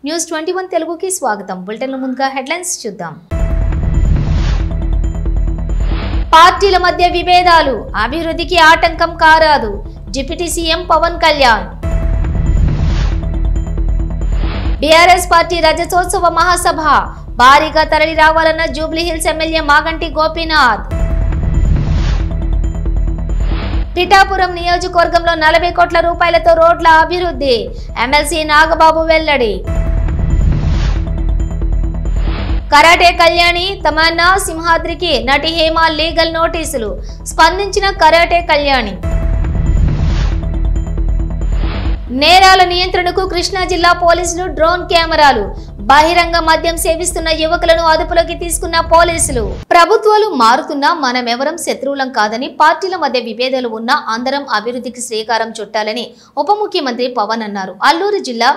News 21 తెలుగుకి స్వాగతం. బులెటిన్ల ముందుగా హెడ్లైన్స్ చూద్దాం. పార్టీల మధ్య విభేదాలు అభివృద్ధికి ఆటంకం కారాదు. Deputy CM Pawan Kalyan. BRS party రజతోత్సవ మహాసభ భారీగా తరలి రావాలన్న జూబ్లీహిల్స్ ఎమ్మెల్యే మాగంటి గోపీనాథ్. పిఠాపురం నియోజకవర్గంలో 40 కోట్ల రూపాయలతో రోడ్ల అభివృద్ధి ఎమ్మెల్సీ నాగబాబు వెల్లడి. కరాటే కళ్యాణి తమన్నా సింహాద్రికి నటి హేమ లీగల్ నోటీసులు స్పందించిన కరాటే కళ్యాణి. నేరాల నియంత్రణకు కృష్ణా జిల్లా పోలీసులు డ్రోన్ కెమెరాలు బహిరంగ మద్యం సేవిస్తున్న యువకులను అదుపులోకి తీసుకున్న పోలీసులు. ప్రభుత్వాలు మారుతున్నా మనమెవరం శత్రువులం కాదని, పార్టీల మధ్య విభేదాలు ఉన్నా అందరం అభివృద్ధికి శ్రీకారం చుట్టాలని ఉప ముఖ్యమంత్రి పవన్ అన్నారు. అల్లూరు జిల్లా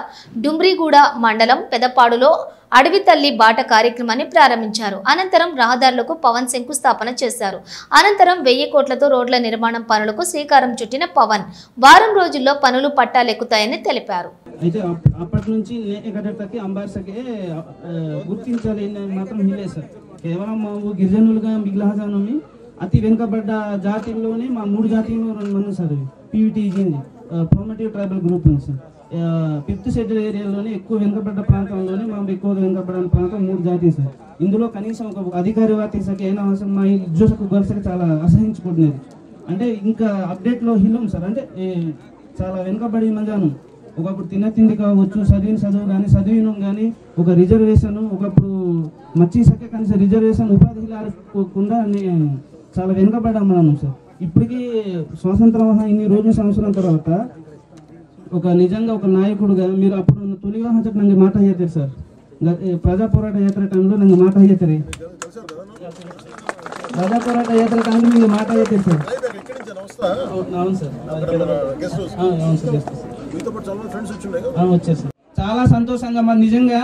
డుమ్రిగూడ మండలం పెదపాడులో అడవి తల్లి బాట కార్యక్రమాన్ని ప్రారంభించారు. అనంతరం రహదారులకు పవన్ శంకుస్థాపన చేశారు. అనంతరం 1000 కోట్లతో రోడ్ల నిర్మాణం పనులకు శ్రీకారం చుట్టిన పవన్ వారం రోజుల్లో పనులు పట్టాలెక్కుతాయని తెలిపారు. అయితే అప్పటి నుంచి నేకటకి అంబార్సకే గుర్తించాలి మాత్రం హిలే సార్. కేవలం మా గిరిజనులుగా మిగిలిన అతి వెనుకబడ్డ జాతిల్లోనే మా 3 జాతీయులు మనం సార్ పీవీటీజీ ప్రోమేటివ్ ట్రైబల్ గ్రూప్ ఉంది సార్. 5th షెడ్యూల్ ఏరియాలోనే ఎక్కువ వెనుకబడ్డ ప్రాంతంలోనే మనం ఎక్కువగా వెనుకబడిన ప్రాంతం 3 జాతీయ సార్. ఇందులో కనీసం ఒక అధికారి వాతీసకి అయినా అవసరం మా ఉద్యోగకు గొలుసకి చాలా అసహించుకుంటున్నది. అంటే ఇంకా అప్డేట్లో హిల్లం సార్. అంటే చాలా వెనుకబడి మంజాను ఒకప్పుడు తిండి కావచ్చు, చదువు కానీ చదివినం కానీ ఒక రిజర్వేషన్ ఒకప్పుడు మచ్చీసకే కనీసం రిజర్వేషన్ ఉపాధి లేకుండా చాలా వెనుకబడ్డాం మనం సార్. ఇప్పటికీ స్వాతంత్రం ఇన్ని రోజుల సంవత్సరం తర్వాత ఒక నిజంగా ఒక నాయకుడుగా మీరు అప్పుడు తొలి వివాహం చెప్పి నాకు మాట అయ్యేతారు సార్. ప్రజా పోరాట యాత్ర టైంలో నాకు మాట అయ్యేతారు. ప్రజా పోరాట యాత్ర టైంలో మీకు మాట అయ్యేతారు సార్. అవును సార్, అవును సార్, వచ్చారు సార్. చాలా సంతోషంగా మరి నిజంగా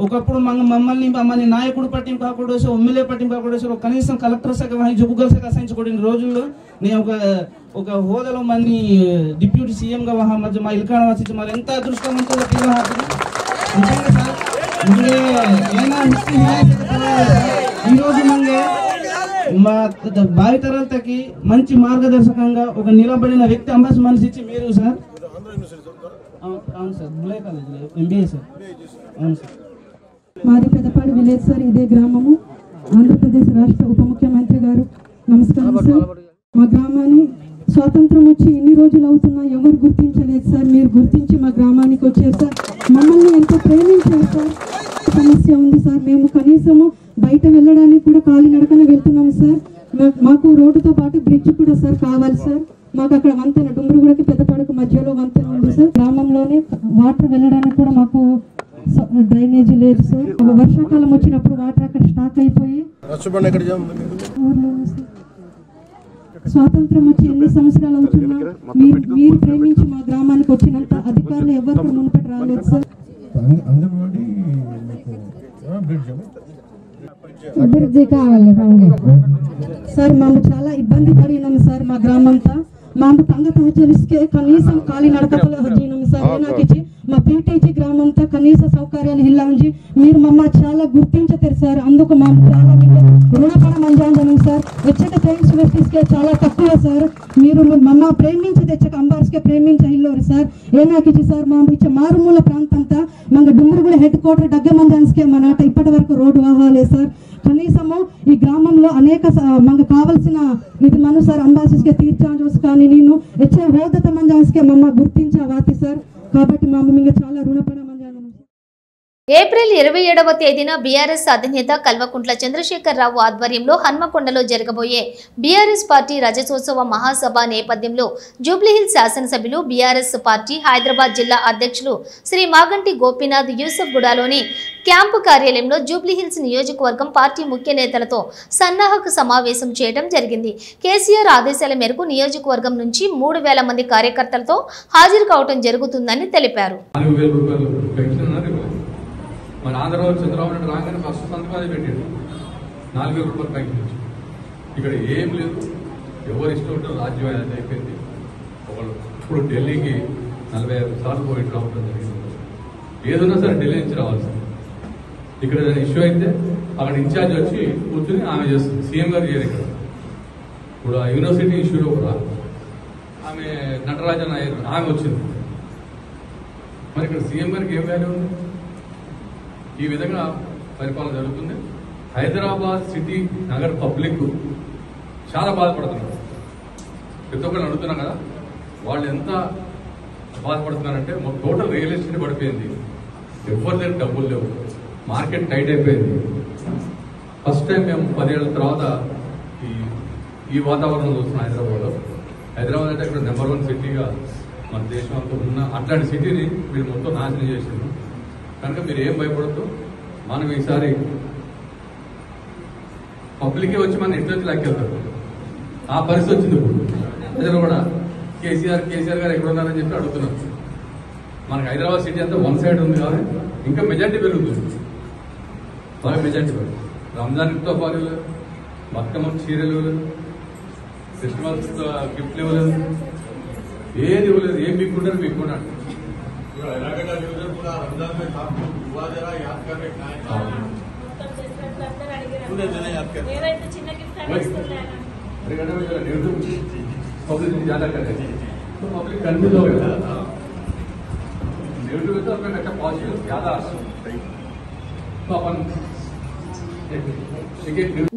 ఒకప్పుడు మమ్మల్ని నాయకుడు పట్టింపు కాకూడదు, ఎమ్మెల్యే పట్టింపు కాకూడదు, కనీసం కలెక్టర్ శాఖ జబ్బుగల అసహించుకోండి రోజుల్లో నేను ఒక హోదాలో మంది డిప్యూటీ సీఎం గా మధ్య మా ఇల్కాడ వచ్చి మరి ఎంత అదృష్టవంతులు నిజంగా సార్. ఈ రోజు మంగే మా భావితరాలకి మంచి మార్గదర్శకంగా ఒక నిలబడిన వ్యక్తి అంబాసి మనిషి ఇచ్చి మీరు సార్. అవును సార్, బులే కాలేజ్ ఎంబీఏ సార్. అవును సార్. మాది పెదపాడు విలేజ్ సార్. ఇదే గ్రామము. ఆంధ్రప్రదేశ్ రాష్ట్ర ఉప ముఖ్యమంత్రి గారు నమస్కారం సార్. మా గ్రామాన్ని స్వాతంత్రం వచ్చి ఇన్ని రోజులు అవుతున్నా ఎవరు గుర్తించలేదు సార్. మీరు గుర్తించి మా గ్రామానికి వచ్చారు సార్. మమ్మల్ని ఎంతో ప్రేమించారు సార్. సమస్య ఉంది సార్. మేము కనీసము బయట వెళ్ళడానికి కూడా కాలినడకన వెళ్తున్నాము సార్. మాకు రోడ్డుతో పాటు బ్రిడ్జ్ కూడా సార్ కావాలి సార్. మాకు అక్కడ వంతెన డుమ్రిగూడకి పెద్దపాడుకు మధ్యలో వంతెన ఉంది సార్. గ్రామంలోనే వాటర్ వెళ్ళడానికి కూడా మాకు డ్రైనేజీ లేదు సార్. వర్షాకాలం వచ్చినప్పుడు వాటర్ అక్కడ స్టాక్ అయిపోయి స్వాతంత్రం వచ్చి ఎన్ని సంవత్సరాలు అవుతున్నా మీరు ప్రేమించి మా గ్రామానికి వచ్చినంత అధికారులు ఎవరు మునుపటి రాలేదు సార్. అభివృద్ధి కావాలి సార్. మేము చాలా ఇబ్బంది పడినాం సార్. మా గ్రామంతా మాకు పంగ తహచలిస్తే కనీసం కాలి నడకలు హజీనం సార్. ఏనాకిచ్చి మా పీటీజీ గ్రామంతా కనీస సౌకర్యాలు ఇల్లాంజి మీరు మమ్మ చాలా గుర్తించతారు సార్. అందుకు మేము చాలా రుణపడ మంజాంజనం సార్. వచ్చక ఫ్రెండ్స్ వ్యక్తిస్కే చాలా తక్కువ సార్. మీరు మమ్మ ప్రేమించి తెచ్చక అంబార్స్కే ప్రేమించ ఇల్లోరు సార్. ఏనాకిచ్చి సార్ మా ఇచ్చే మారుమూల ప్రాంతంతా మన డుమ్రిగూడ హెడ్ క్వార్టర్ దగ్గ మంజాన్స్కే మన ఇప్పటి వరకు రోడ్డు వాహాలే సార్. కనీసము ఈ గ్రామంలో అనేక మనకు కావాల్సిన ఇది మనం సార్ అంబాసిస్కే తీర్చాల్సి కానీ నేను వచ్చే హోదత మంజాన్స్కే మమ్మ గుర్తించవాతి సార్. కాబట్టి మా ఇంకా చాలా రుణపడ మంజానం. ఏప్రిల్ 27వ తేదీన బీఆర్ఎస్ అధినేత కల్వకుంట్ల చంద్రశేఖరరావు ఆధ్వర్యంలో హన్మకొండలో జరగబోయే బీఆర్ఎస్ పార్టీ రజతోత్సవ మహాసభ నేపథ్యంలో జూబ్లీహిల్స్ శాసనసభ్యులు బీఆర్ఎస్ పార్టీ హైదరాబాద్ జిల్లా అధ్యక్షులు శ్రీ మాగంటి గోపీనాథ్ యూసఫ్గూడలోని క్యాంపు కార్యాలయంలో జూబ్లీహిల్స్ నియోజకవర్గం పార్టీ ముఖ్య నేతలతో సన్నాహక సమావేశం చేయడం జరిగింది. కేసీఆర్ ఆదేశాల మేరకు నియోజకవర్గం నుంచి 3000 మంది కార్యకర్తలతో హాజరు కావడం జరుగుతుందని తెలిపారు. మన ఆంధ్రలో చంద్రబాబు నాయుడు రాగానే ఫస్ట్ సంతకం అది పెట్టాడు 4000 రూపాయల పైకి నుంచి. ఇక్కడ ఏం లేదు, ఎవరు ఇష్టం ఉంటే రాజ్యం అది అయిపోయింది. ఒకళ్ళు ఇప్పుడు ఢిల్లీకి 45 సార్లు పోయి రావడం జరిగింది. ఏదైనా సరే ఢిల్లీ నుంచి రావాల్సింది. ఇక్కడ ఏదైనా ఇష్యూ అయితే అక్కడ ఇన్ఛార్జ్ వచ్చి కూర్చుని ఆమె చేస్తుంది. సీఎం గారు చేయరు ఇక్కడ. ఇప్పుడు ఆ యూనివర్సిటీ ఇష్యూలో కూడా ఆమె నటరాజన్ అయ్యారు, ఆమె వచ్చింది. మరి ఇక్కడ సీఎం గారికి ఏం వాల్యూ ఉంది? ఈ విధంగా పరిపాలన జరుగుతుంది. హైదరాబాద్ సిటీ నగర పబ్లిక్ చాలా బాధపడుతున్నారు. ప్రతి ఒక్కరు అడుగుతున్నాం కదా, వాళ్ళు ఎంత బాధపడుతున్నారంటే టోటల్ రియల్ ఎస్టేట్ పడిపోయింది. ఎవరి దగ్గర డబ్బులు లేవు, మార్కెట్ టైట్ అయిపోయింది. ఫస్ట్ టైం మేము 10 ఏళ్ల తర్వాత ఈ వాతావరణం చూస్తున్నాం హైదరాబాద్లో. హైదరాబాద్ అంటే ఇక్కడ నెంబర్ 1 సిటీగా మన దేశం అంతా ఉన్న అట్లాంటి సిటీని మీరు మొత్తం నాశనం చేసింది. కనుక మీరు ఏం భయపడద్దు. మనం ఈసారి పబ్లికే వచ్చి మన ఇంట్లో వచ్చి లాక్కెళ్తారు. ఆ పరిస్థితి వచ్చింది. ఇప్పుడు ప్రజలు కూడా కేసీఆర్ గారు ఎక్కడ ఉన్నారని చెప్పి అడుగుతున్నారు. మనకు హైదరాబాద్ సిటీ అంతా 1 సైడ్ ఉంది కాబట్టి ఇంకా మెజార్టీ పెరుగుతుంది. బాగా మెజార్టీ పెరుగుతుంది. రంజాన్ గిఫ్ట్ ఇవ్వలేదు, బతుకమ్మ చీరలు ఇవ్వలేదు, క్రిస్మస్ గిఫ్ట్లు ఇవ్వలేదు, ఏది ఇవ్వలేదు. ఏం మీకుంటారు మీకున్నాడు. ज्यादा करे तो पब्लिक कन्फ्यूज हो गया. नेगेटिव तो अपने अच्छा पॉजिटिव ज्यादा तो अपन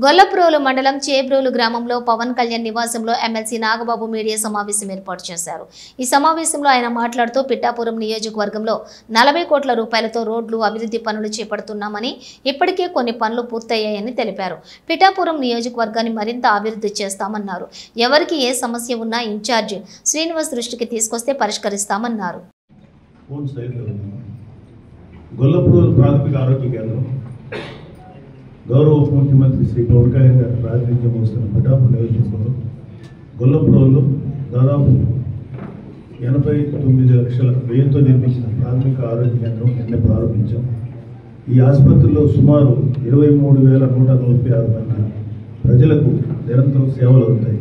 గొల్లప్రోలు మండలం చేబ్రోలు గ్రామంలో పవన్ కళ్యాణ్ నివాసంలో ఎమ్మెల్సీ నాగబాబు మీడియా సమావేశం ఏర్పాటు చేశారు. ఈ సమావేశంలో ఆయన మాట్లాడుతూ పిఠాపురం నియోజకవర్గంలో 40 కోట్ల రూపాయలతో రోడ్లు అభివృద్ధి పనులు చేపడుతున్నామని, ఇప్పటికే కొన్ని పనులు పూర్తయ్యాయని తెలిపారు. పిఠాపురం నియోజకవర్గాన్ని మరింత అభివృద్ధి చేస్తామన్నారు. ఎవరికి ఏ సమస్య ఉన్నా ఇన్ఛార్జ్ శ్రీనివాస్ దృష్టికి తీసుకొస్తే పరిష్కరిస్తామన్నారు. గొల్లప్రోలు ప్రాథమిక ఆరోగ్య కేంద్రం గౌరవ ఉప ముఖ్యమంత్రి శ్రీ పవన్ కళ్యాణ్ గారు ప్రాతినిధ్యం వస్తున్న పిఠాపురం నియోజకవర్గంలో గొల్లప్రోలులో దాదాపు 89 లక్షల వ్యయంతో నిర్మించిన ప్రాథమిక ఆరోగ్య కేంద్రం నిన్న ప్రారంభించాం. ఈ ఆసుపత్రిలో సుమారు 23,146 మంది ప్రజలకు నిరంతరం సేవలు అవుతాయి.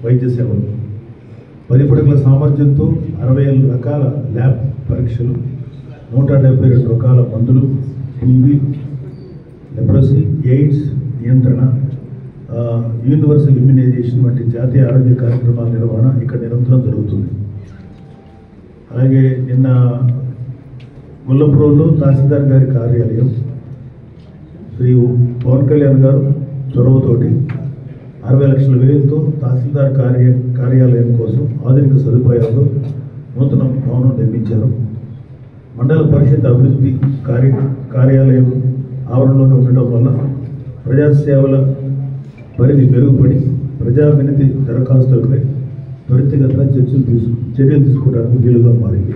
వైద్య సేవలు 10 పడకల సామర్థ్యంతో 60 రకాల ల్యాబ్ పరీక్షలు, 172 రకాల మందులు, టీబీ, లెప్రసీ, ఎయిడ్స్ నియంత్రణ, యూనివర్సల్ ఇమ్యునైజేషన్ వంటి జాతీయ ఆరోగ్య కార్యక్రమాల నిర్వహణ ఇక్కడ నిరంతరం జరుగుతుంది. అలాగే నిన్న గొల్లప్రోలులో తహసీల్దార్ గారి కార్యాలయం శ్రీ పవన్ కళ్యాణ్ గారు చొరవతోటి 60 లక్షల వ్యయంతో తహసీల్దార్ కార్యాలయం కోసం ఆధునిక సదుపాయాలతో నూతన భవనం నిర్మించారు. మండల పరిషత్ అభివృద్ధి కార్యాలయం ఆవరణలోనే ఉండటం వల్ల ప్రజాసేవల పరిధి మెరుగుపడి ప్రజా వినతి దరఖాస్తులపై త్వరితగతిన చర్యలు తీసుకోవడానికి వీలుగా మారింది.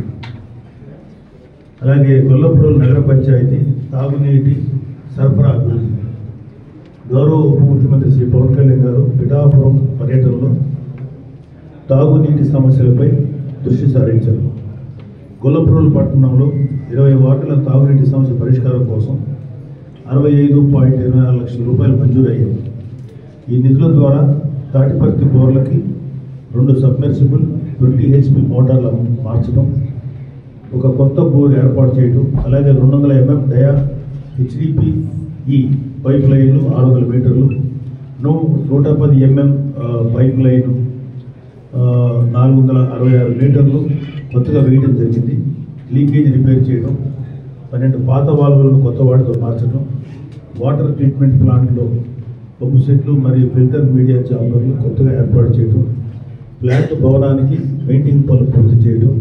అలాగే గొల్లప్రోలు నగర పంచాయతీ తాగునీటి సరఫరా అభివృద్ధి గౌరవ ఉప ముఖ్యమంత్రి శ్రీ పవన్ కళ్యాణ్ గారు పిఠాపురం పర్యటనలో తాగునీటి సమస్యలపై దృష్టి సారించారు. గొల్లప్రోలు పట్టణంలో 20 వార్డుల తాగునీటి సమస్య పరిష్కారం కోసం 65.24 లక్షల రూపాయలు మంజూరయ్యాయి. ఈ నిధుల ద్వారా తాటిపర్తి బోర్లకి 2 సబ్మెర్సిబుల్ 20 HP మోటార్లను మార్చడం, ఒక కొత్త బోర్ ఏర్పాటు చేయడం, అలాగే 200 mm డయా HDPE పైప్ లైన్లు 600 మీటర్లు, 110 mm పైప్ లైన్ 466 మీటర్లు కొత్తగా వేయడం జరిగింది. లీకేజ్ రిపేర్ చేయడం, 12 పాత వాల్వులను కొత్త వాటితో మార్చడం, వాటర్ ట్రీట్మెంట్ ప్లాంట్లో పంపు సెట్లు మరియు ఫిల్టర్ మీడియా చాంబర్లు కొత్తగా ఏర్పాటు చేయడం, ప్లాంట్ భవనానికి పెయింటింగ్ పనులు పూర్తి చేయడం.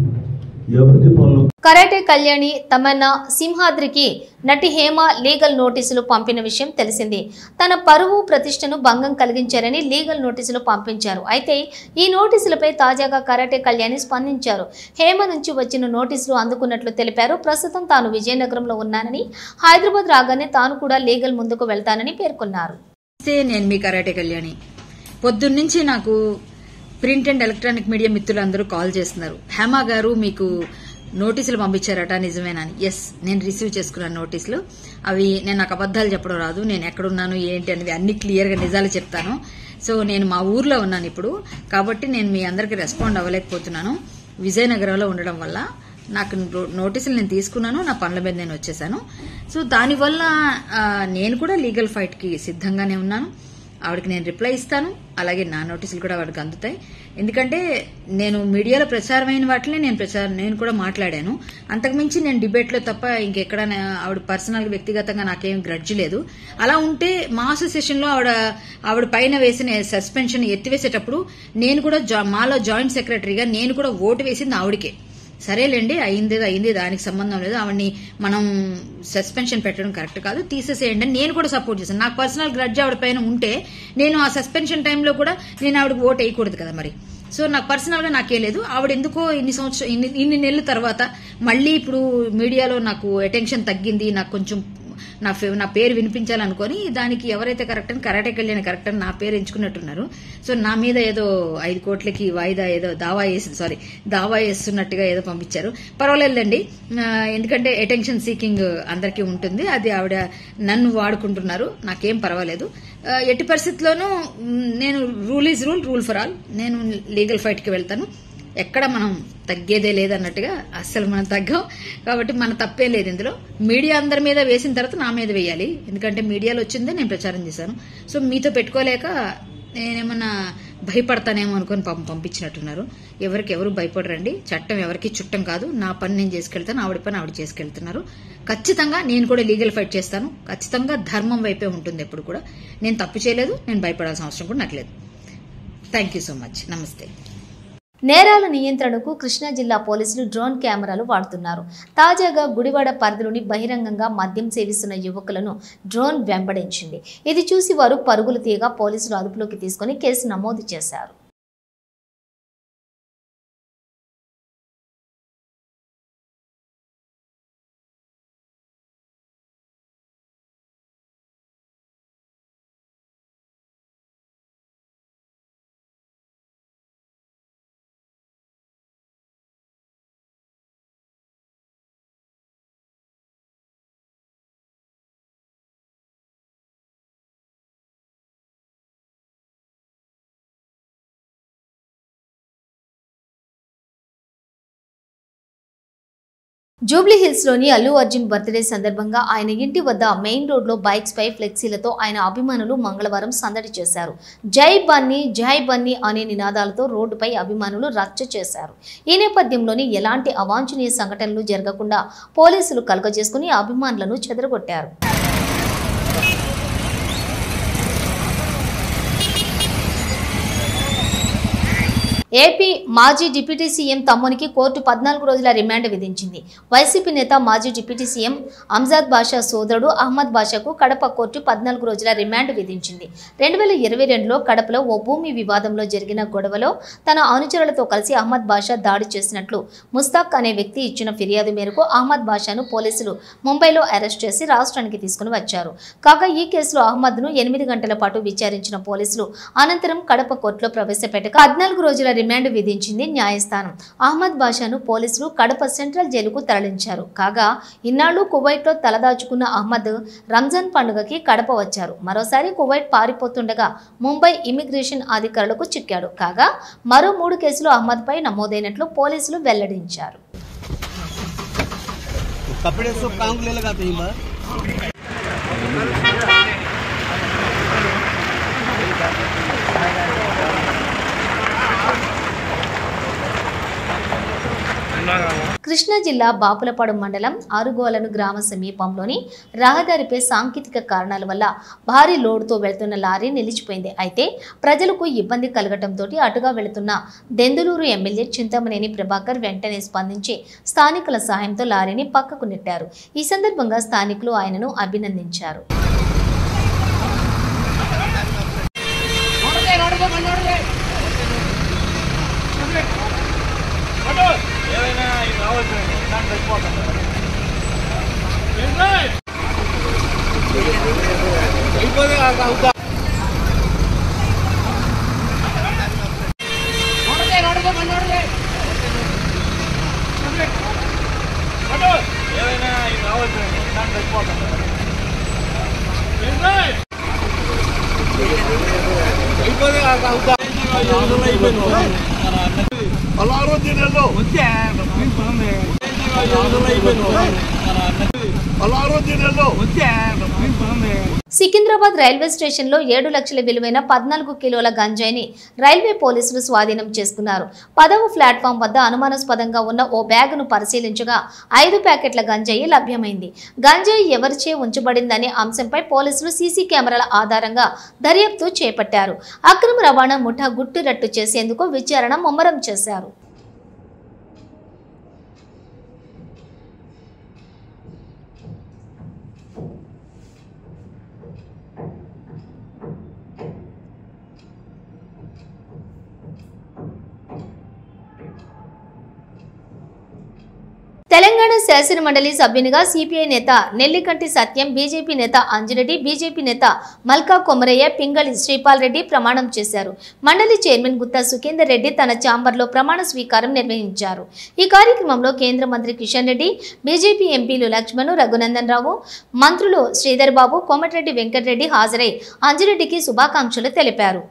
ఈ అభివృద్ధి పనులు కరాటే కళ్యాణి తమన్నా సింహాద్రికి నటి హేమ లీగల్ నోటీసులు పంపిన విషయం తెలిసింది. తన పరువు ప్రతిష్టను భంగం కలిగించారని లీగల్ నోటీసులు పంపించారు. అయితే ఈ నోటీసులపై తాజాగా కరాటే కళ్యాణి స్పందించారు. హేమ నుంచి వచ్చిన నోటీసులు అందుకున్నట్లు తెలిపారు. ప్రస్తుతం తాను విజయనగరంలో ఉన్నానని, హైదరాబాద్ రాగానే తాను కూడా లీగల్ ముందుకు వెళ్తానని పేర్కొన్నారు. నేను మీ కరాటే కళ్యాణి. పొద్దున్నుంచి నాకు ప్రింట్ అండ్ ఎలక్ట్రానిక్ మీడియా మిత్రులందరూ కాల్ చేస్తున్నారు. హేమ గారు మీకు నోటీసులు పంపించారట, నిజమేనని. ఎస్, నేను రిసీవ్ చేసుకున్నాను నోటీసులు. అవి నేను నాకు అబద్దాలు చెప్పడం రాదు. నేను ఎక్కడున్నాను ఏంటి అనేది అన్ని క్లియర్గా నిజాలు చెప్తాను. సో నేను మా ఊర్లో ఉన్నాను ఇప్పుడు, కాబట్టి నేను మీ అందరికీ రెస్పాండ్ అవ్వలేకపోతున్నాను. విజయనగరంలో ఉండడం వల్ల నాకు నోటీసులు నేను తీసుకున్నాను, నా పనుల మీద నేను వచ్చేసాను. సో దానివల్ల నేను కూడా లీగల్ ఫైట్కి సిద్ధంగానే ఉన్నాను. ఆవిడకి నేను రిప్లై ఇస్తాను, అలాగే నా నోటీసులు కూడా ఆవిడకి అందుతాయి. ఎందుకంటే నేను మీడియాలో ప్రచారమైన వాటిని నేను కూడా మాట్లాడాను. అంతకుమించి నేను డిబేట్లో తప్ప ఇంకెక్కడ ఆవిడ పర్సనల్గా వ్యక్తిగతంగా నాకేం గ్రడ్జ్ లేదు. అలా ఉంటే మా అసోసియేషన్లో ఆవిడ పైన వేసిన సస్పెన్షన్ ఎత్తివేసేటప్పుడు నేను కూడా మాలో జాయింట్ సెక్రటరీగా నేను కూడా ఓటు వేసింది ఆవిడకే. సరేలేండి, అయింది, దానికి సంబంధం లేదు, ఆవిడ్ని మనం సస్పెన్షన్ పెట్టడం కరెక్ట్ కాదు, తీసేసేయండి అని నేను కూడా సపోర్ట్ చేశాను. నాకు పర్సనల్ గ్రడ్జ్ ఆవిడ పైన ఉంటే నేను ఆ సస్పెన్షన్ టైంలో కూడా నేను ఆవిడకి ఓటు వేయకూడదు కదా మరి. సో నాకు పర్సనల్ గా నాకే లేదు. ఆవిడ ఎందుకో ఇన్ని నెలల తర్వాత మళ్ళీ ఇప్పుడు మీడియాలో నాకు అటెన్షన్ తగ్గింది, నాకు కొంచెం నా పేరు వినిపించాలనుకొని దానికి ఎవరైతే కరెక్ట్ అని కరాటే కళ్యాణి కరెక్ట్ అని నా పేరు ఎంచుకున్నట్టున్నారు. సో నా మీద ఏదో 5 కోట్లకి వాయిదా ఏదో దావా వేస్తున్నట్టుగా ఏదో పంపించారు. పర్వాలేదండి, ఎందుకంటే అటెన్షన్ సీకింగ్ అందరికీ ఉంటుంది, అది ఆవిడ నన్ను వాడుకుంటున్నారు, నాకేం పర్వాలేదు. ఎట్టి పరిస్థితుల్లోనూ నేను rule is rule for all. నేను లీగల్ ఫైట్ కి వెళ్తాను. ఎక్కడ మనం తగ్గేదే లేదన్నట్టుగా అస్సలు మనం తగ్గాం. కాబట్టి మన తప్పే లేదు ఇందులో. మీడియా అందరి మీద వేసిన తర్వాత నా మీద వేయాలి, ఎందుకంటే మీడియాలో వచ్చిందే నేను ప్రచారం చేశాను. సో మీతో పెట్టుకోలేక నేనేమన్నా భయపడతానేమో అనుకుని పంపించినట్టున్నారు. ఎవరు భయపడరండి, చట్టం ఎవరికి చుట్టం కాదు. నా పని నేను చేసుకెళ్తాను, ఆవిడ పని ఆవిడ చేసుకెళ్తున్నారు. ఖచ్చితంగా నేను కూడా లీగల్ ఫైట్ చేస్తాను. ఖచ్చితంగా ధర్మం వైపే ఉంటుంది ఎప్పుడు కూడా. నేను తప్పు చేయలేదు, నేను భయపడాల్సిన అవసరం కూడా నాకు లేదు. Thank you so much. నమస్తే. నేరాల నియంత్రణకు కృష్ణా జిల్లా పోలీసులు డ్రోన్ కెమెరాలు వాడుతున్నారు. తాజాగా గుడివాడ పరిధిలోని బహిరంగంగా మద్యం సేవిస్తున్న యువకులను డ్రోన్ వెంబడించింది. ఇది చూసి వారు పరుగులు తీయగా పోలీసులు అదుపులోకి తీసుకుని కేసు నమోదు చేశారు. జూబ్లీ హిల్స్ లోని అల్లు అర్జున్ బర్త్డే సందర్భంగా ఆయన ఇంటి వద్ద మెయిన్ రోడ్ లో బైక్స్ పై ఫ్లెక్సీలతో ఆయన అభిమానులు మంగళవారం సందడి చేశారు. జై బన్నీ అనే నినాదాలతో రోడ్డుపై అభిమానులు రచ్చ చేశారు. ఈ నేపథ్యంలోని ఎలాంటి అవాంఛనీయ సంఘటనలు జరగకుండా పోలీసులు కలగజేసుకుని అభిమానులను చెదరగొట్టారు. ఏపీ మాజీ డిప్యూటీ సీఎం తమ్మునికి కోర్టు 14 రోజుల రిమాండ్ విధించింది. వైసీపీ నేత మాజీ డిప్యూటీ సీఎం అంజాద్ బాషా సోదరుడు అహ్మద్ బాషాకు కడప కోర్టు 14 రోజుల రిమాండ్ విధించింది. 2022లో కడపలో ఓ భూమి వివాదంలో జరిగిన గొడవలో తన అనుచరులతో కలిసి అహ్మద్ బాషా దాడి చేసినట్లు ముస్తాక్ అనే వ్యక్తి ఇచ్చిన ఫిర్యాదు మేరకు అహ్మద్ బాషాను పోలీసులు ముంబైలో అరెస్ట్ చేసి రాష్ట్రానికి తీసుకుని వచ్చారు. కాగా ఈ కేసులో అహ్మద్ను 8 గంటల పాటు విచారించిన పోలీసులు అనంతరం కడప కోర్టులో ప్రవేశపెట్టగా 14 రోజుల రిమాండ్ విధించింది న్యాయస్థానం. అహ్మద్ బాషాను పోలీసులు కడప సెంట్రల్ జైలుకు తరలించారు. కాగా ఇన్నాళ్లు కువైట్లో తలదాచుకున్న అహ్మద్ రంజాన్ పండుగకి కడప వచ్చారు. మరోసారి కువైట్ పారిపోతుండగా ముంబై ఇమిగ్రేషన్ అధికారులకు చిక్కాడు. కాగా మరో 3 కేసులు అహ్మద్ పై నమోదైనట్లు పోలీసులు వెల్లడించారు. కృష్ణా జిల్లా బాపులపాడు మండలం ఆరుగోలను గ్రామ సమీపంలోని రహదారిపై సాంకేతిక కారణాల వల్ల భారీ లోడ్తో వెళ్తున్న లారీ నిలిచిపోయింది. అయితే ప్రజలకు ఇబ్బంది కలగటంతో అటుగా వెళుతున్న దెందులూరు ఎమ్మెల్యే చింతమనేని ప్రభాకర్ వెంటనే స్పందించి స్థానికుల సహాయంతో లారీని పక్కకు నెట్టారు. ఈ సందర్భంగా స్థానికులు ఆయనను అభినందించారు. అలా సికింద్రాబాద్ రైల్వే స్టేషన్లో 7 లక్షల విలువైన 14 కిలోల గంజాయిని రైల్వే పోలీసులు స్వాధీనం చేసుకున్నారు. 10వ ప్లాట్ఫామ్ వద్ద అనుమానాస్పదంగా ఉన్న ఓ బ్యాగును పరిశీలించగా 5 ప్యాకెట్ల గంజాయి లభ్యమైంది. గంజాయి ఎవరిచే ఉంచబడిందనే అంశంపై పోలీసులు సీసీ కెమెరాల ఆధారంగా దర్యాప్తు చేపట్టారు. అక్రమ రవాణా ముఠా గుట్టురట్టు చేసేందుకు విచారణ ముమ్మరం చేశారు. తెలంగాణ శాసన మండలి సభ్యునిగా సిపిఐ నేత నెల్లికంటి సత్యం, బీజేపీ నేత అంజిరెడ్డి, బీజేపీ నేత మల్కా కొమరయ్య, పింగళి శ్రీపాల్ రెడ్డి ప్రమాణం చేశారు. మండలి చైర్మన్ గుత్తా సుఖేందర్ రెడ్డి తన ఛాంబర్లో ప్రమాణ స్వీకారం నిర్వహించారు. ఈ కార్యక్రమంలో కేంద్ర మంత్రి కిషన్ రెడ్డి, బీజేపీ ఎంపీలు లక్ష్మణ్, రఘునందన్ రావు, మంత్రులు శ్రీధర్ బాబు, కోమటిరెడ్డి వెంకటరెడ్డి హాజరై అంజిరెడ్డికి శుభాకాంక్షలు తెలిపారు.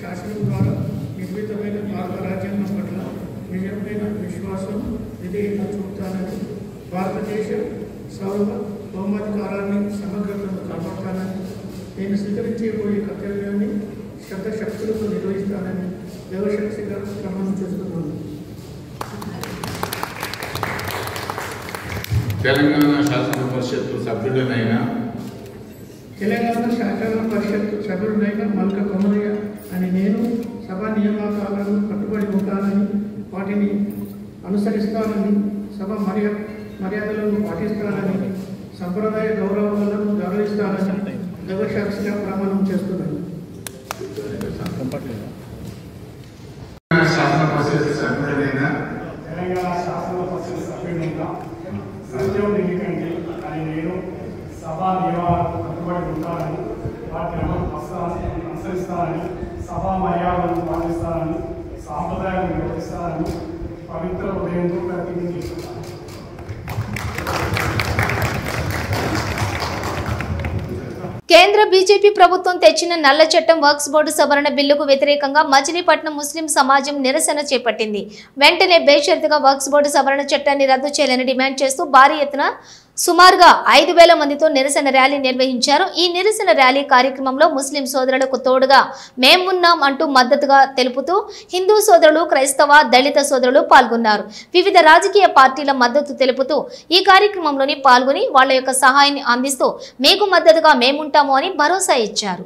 శాసనం ద్వారా నిర్మితమైన భారత రాజ్యాంగం పట్ల నిజమైన విశ్వాసం విధేయత చూపుతానని, భారతదేశ సార్వభౌమాధికారాన్ని సమగ్రతను కాపాడుతానని, నేను స్వీకరించబోయే కర్తవ్యాన్ని శ్రద్ధశక్తులతో నిర్వహిస్తానని దైవశక్తిగా ప్రమాణం చేస్తున్నాను. తెలంగాణ శాసన పరిషత్తు సభ్యుడనైన మల్కా కొమరయ్య అని నేను సభా నియామకాలను కట్టుబడి ఉంటానని, వాటిని అనుసరిస్తానని, సభ మర్యాదలను పాటిస్తానని, సంప్రదాయ గౌరవాలను గౌరవిస్తానని దైవసాక్షిగా ప్రమాణం చేస్తున్నాను. శాసన పరిషత్ సభ్యుడైన తెలంగాణ శాసన పరిషత్ సభ్యుడిగా సత్యం నెల్లికంటి అని నేను సభా నియమాలకు కట్టుబడి ఉంటానని, వాటిని అనుసరిస్తానని, సభా మర్యాదలను పాటిస్తానని, సాంప్రదాయాలను నిర్వహిస్తానని పవిత్ర హృదయంతో ప్రతిజ్ఞ చేస్తున్నాను. కేంద్ర బీజేపీ ప్రభుత్వం తెచ్చిన నల్ల చట్టం వర్క్స్ బోర్డు సవరణ బిల్లుకు వ్యతిరేకంగా మచిలీపట్నం ముస్లిం సమాజం నిరసన చేపట్టింది. వెంటనే బేషరతుగా వర్క్స్ బోర్డు సవరణ చట్టాన్ని రద్దు చేయాలని డిమాండ్ చేస్తూ భారీ ఎత్తున సుమారుగా 5,000 మందితో నిరసన ర్యాలీ నిర్వహించారు. ఈ నిరసన ర్యాలీ కార్యక్రమంలో ముస్లిం సోదరులకు తోడుగా మేమున్నాం అంటూ మద్దతుగా తెలుపుతూ హిందూ సోదరులు, క్రైస్తవ, దళిత సోదరులు పాల్గొన్నారు. వివిధ రాజకీయ పార్టీల మద్దతు తెలుపుతూ ఈ కార్యక్రమంలోని పాల్గొని వాళ్ల యొక్క సహాయాన్ని అందిస్తూ మీకు మద్దతుగా మేముంటాము అని భరోసా ఇచ్చారు.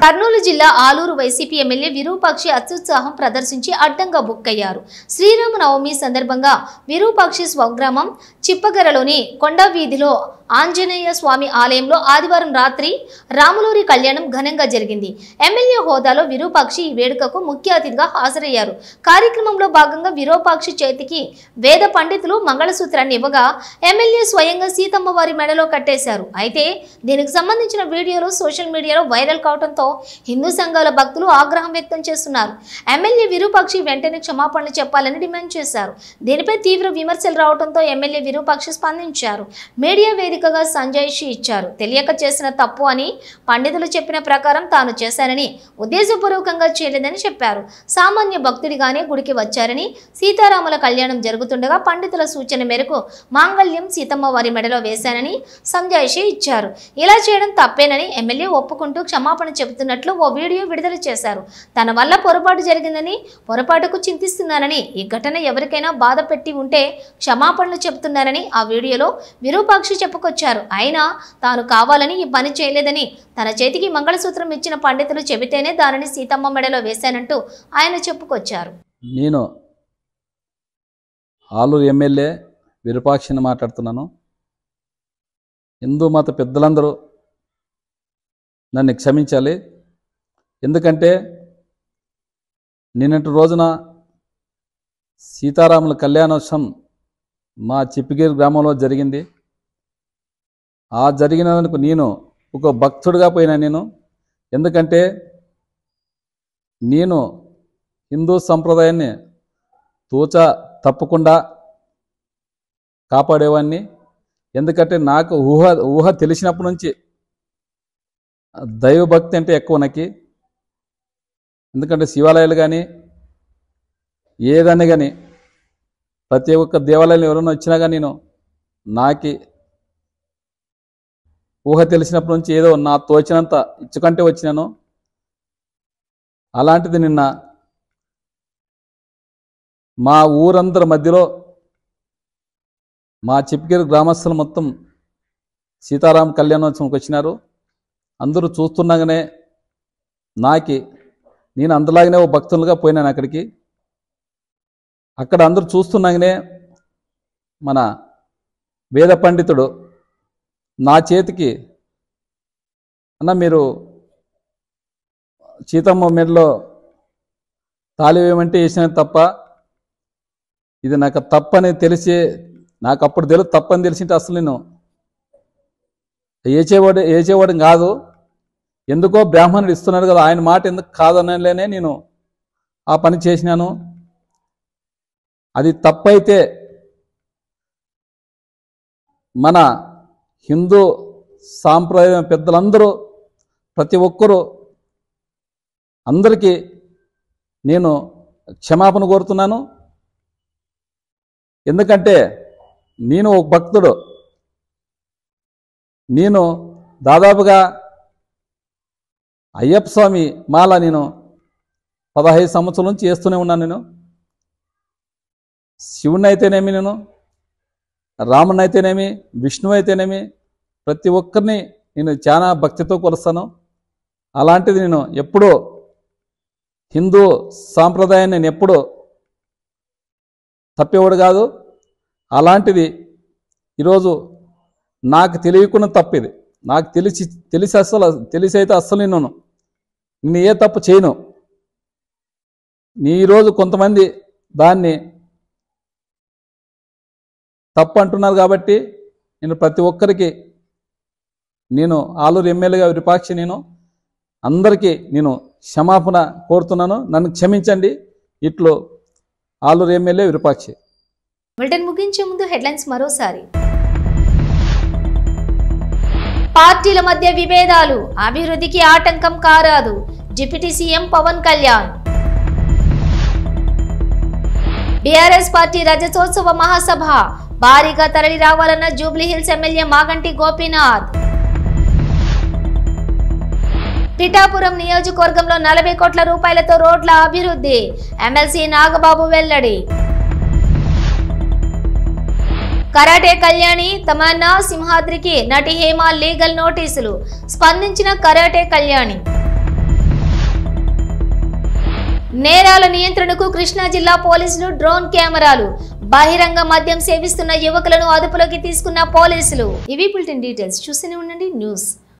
కర్నూలు జిల్లా ఆలూరు వైసీపీ ఎమ్మెల్యే విరూపాక్షి అత్యుత్సాహం ప్రదర్శించి అడ్డంగా బుక్కయ్యారు. శ్రీరామనవమి సందర్భంగా విరూపాక్షి స్వగ్రామం చిప్పగరలోని కొండ వీధిలో ఆంజనేయ స్వామి ఆలయంలో ఆదివారం రాత్రి రాములూరి కళ్యాణం ఘనంగా జరిగింది. ఎమ్మెల్యే హోదాలో విరూపాక్షి ఈ వేడుకకు ముఖ్య అతిథిగా హాజరయ్యారు. కార్యక్రమంలో భాగంగా విరూపాక్షి చేతికి వేద పండితులు మంగళసూత్రాన్ని ఇవ్వగా ఎమ్మెల్యే స్వయంగా సీతమ్మ వారి మెడలో కట్టేశారు. అయితే దీనికి సంబంధించిన వీడియోలు సోషల్ మీడియాలో వైరల్ కావడంతో హిందూ సంఘాల భక్తులు ఆగ్రహం వ్యక్తం చేస్తున్నారు. ఎమ్మెల్యే విరూపాక్షి వెంటనే క్షమాపణలు చెప్పాలని డిమాండ్ చేశారు. దీనిపై తీవ్ర విమర్శలు రావడంతో ఎమ్మెల్యే విరూపాక్షి స్పందించారు. మీడియా వేదిక వేదికగా సంజాయిషి ఇచ్చారు. తెలియక చేసిన తప్పు అని పండితులు చెప్పిన ప్రకారం తాను చేశానని, ఉద్దేశపూర్వకంగా చేయలేదని చెప్పారు. సామాన్య భక్తుడిగానే గుడికి వచ్చారని, సీతారాముల కళ్యాణం జరుగుతుండగా పండితుల సూచన మేరకు మాంగళ్యం సీతమ్మ వారి మెడలో వేశానని సంజాయిషి ఇచ్చారు. ఇలా చేయడం తప్పేనని ఎమ్మెల్యే ఒప్పుకుంటూ క్షమాపణ చెబుతున్నట్లు ఓ వీడియో విడుదల చేశారు. తన వల్ల పొరపాటు జరిగిందని, పొరపాటుకు చింతిస్తున్నానని, ఈ ఘటన ఎవరికైనా బాధ పెట్టి ఉంటే క్షమాపణలు చెబుతున్నారని ఆ వీడియోలో విరూపాక్షి చెప్పుకొచ్చారు. అయినా తాను కావాలని ఈ పని చేయలేదని, తన చేతికి మంగళసూత్రం ఇచ్చిన పండితులు చెబితేనే దానిని సీతమ్మ మెడలో వేశానంటూ ఆయన చెప్పుకొచ్చారు. నేను ఆలూరు ఎమ్మెల్యే విరూపాక్షిని మాట్లాడుతున్నాను. హిందూ మత పెద్దలందరూ నన్ను క్షమించాలి. ఎందుకంటే నిన్నటి రోజున సీతారాముల కళ్యాణోత్సవం మా చిప్పిగిరి గ్రామంలో జరిగింది. ఆ జరిగినందుకు నేను ఒక భక్తుడిగా పోయినా నేను. ఎందుకంటే నేను హిందూ సంప్రదాయాన్ని తప్పకుండా కాపాడేవాడిని. ఎందుకంటే నాకు ఊహ తెలిసినప్పటి నుంచి దైవభక్తి అంటే ఎక్కువ నాకు. ఎందుకంటే శివాలయాలు కానీ ఏదైనా కానీ ప్రతి ఒక్క దేవాలయం ఎవరైనా వచ్చినా కానీ నాకు ఊహ తెలిసినప్పటి నుంచి ఏదో నా తోచినంత ఇచ్చుకంటే వచ్చినాను. అలాంటిది నిన్న మా ఊరందరి మధ్యలో మా చిప్పిగిరి గ్రామస్తులు మొత్తం సీతారాం కళ్యాణోత్సవంకి వచ్చినారు. అందరూ చూస్తుండగానే నేను అందులాగానే ఓ భక్తులుగా పోయినాను అక్కడికి. అక్కడ అందరూ చూస్తున్నాగానే మన వేద పండితుడు నా చేతికి, అన్న మీరు సీతమ్మ మెడలో తాళి వేయమంటే వేసిన తప్ప, ఇది నాకు తప్పని తెలిసి, నాకు అప్పుడు తప్పని తెలిసింటే అసలు నేను ఏచేవాడు కాదు. ఎందుకో బ్రాహ్మణుడు ఇస్తున్నాడు కదా, ఆయన మాట ఎందుకు కాదనలేనే నేను ఆ పని చేసినాను. అది తప్పైతే మన హిందూ సాంప్రదాయం పెద్దలందరూ ప్రతి ఒక్కరూ అందరికీ నేను క్షమాపణ కోరుతున్నాను. ఎందుకంటే నేను ఒక భక్తుడు. నేను దాదాపుగా అయ్యప్ప స్వామి మాల నేను 15 సంవత్సరాల నుంచి చేస్తూనే ఉన్నాను. నేను శివుని అయితేనేమి, నేను రాముని అయితేనేమి, విష్ణువు అయితేనేమి, ప్రతి ఒక్కరిని నేను చాలా భక్తితో కొలుస్తాను. అలాంటిది నేను ఎప్పుడూ హిందూ సాంప్రదాయాన్ని నేను ఎప్పుడూ తప్పేవాడు కాదు. అలాంటిది ఈరోజు నాకు తెలియకుండా తప్పిది. నాకు తెలిసి అయితే అస్సలు నేను ఏ తప్పు చేయను. ఈరోజు కొంతమంది దాన్ని తప్పు అంటున్నారు కాబట్టి నేను ప్రతి ఒక్కరికి నేను ఆలూరు ఎమ్మెల్యేగా విరూపాక్షి నేను అందరికీ నేను క్షమాపణ కోరుతున్నాను. నన్ను క్షమించండి. ఇట్లు ఆలూరు ఎమ్మెల్యే విరూపాక్షి. బులెటిన్ ముగించే ముందు హెడ్లైన్స్ మరోసారి. పార్టీల మధ్య విభేదాలు అభివృద్ధికి ఆటంకం కారాదు, deputy CM Pawan Kalyan. BRS party రజతోత్సవ మహాసభ భారీగా తరలి రావాలన్న జూబ్లీహిల్స్ ఎమ్మెల్యే మాగంటి గోపీనాథ్. పిఠాపురం నియోజకవర్గంలో 40 కోట్ల రూపాయలతో రోడ్ల అభివృద్ధి, ఎమ్మెల్సీ నాగబాబు వెల్లడి. కరాటే కళ్యాణి తమన్నా సింహాద్రికి నటి హేమ లీగల్ నోటీసులు, స్పందించిన కరాటే కళ్యాణి. నేరాల నియంత్రణకు కృష్ణా జిల్లా పోలీసులు డ్రోన్ కెమెరాలు, బహిరంగ మద్యం సేవిస్తున్న యువకులను అదుపులోకి తీసుకున్న పోలీసులు. ఇవి బులెటిన్ డీటెయిల్స్. చూస్తూనే ఉండండి న్యూస్.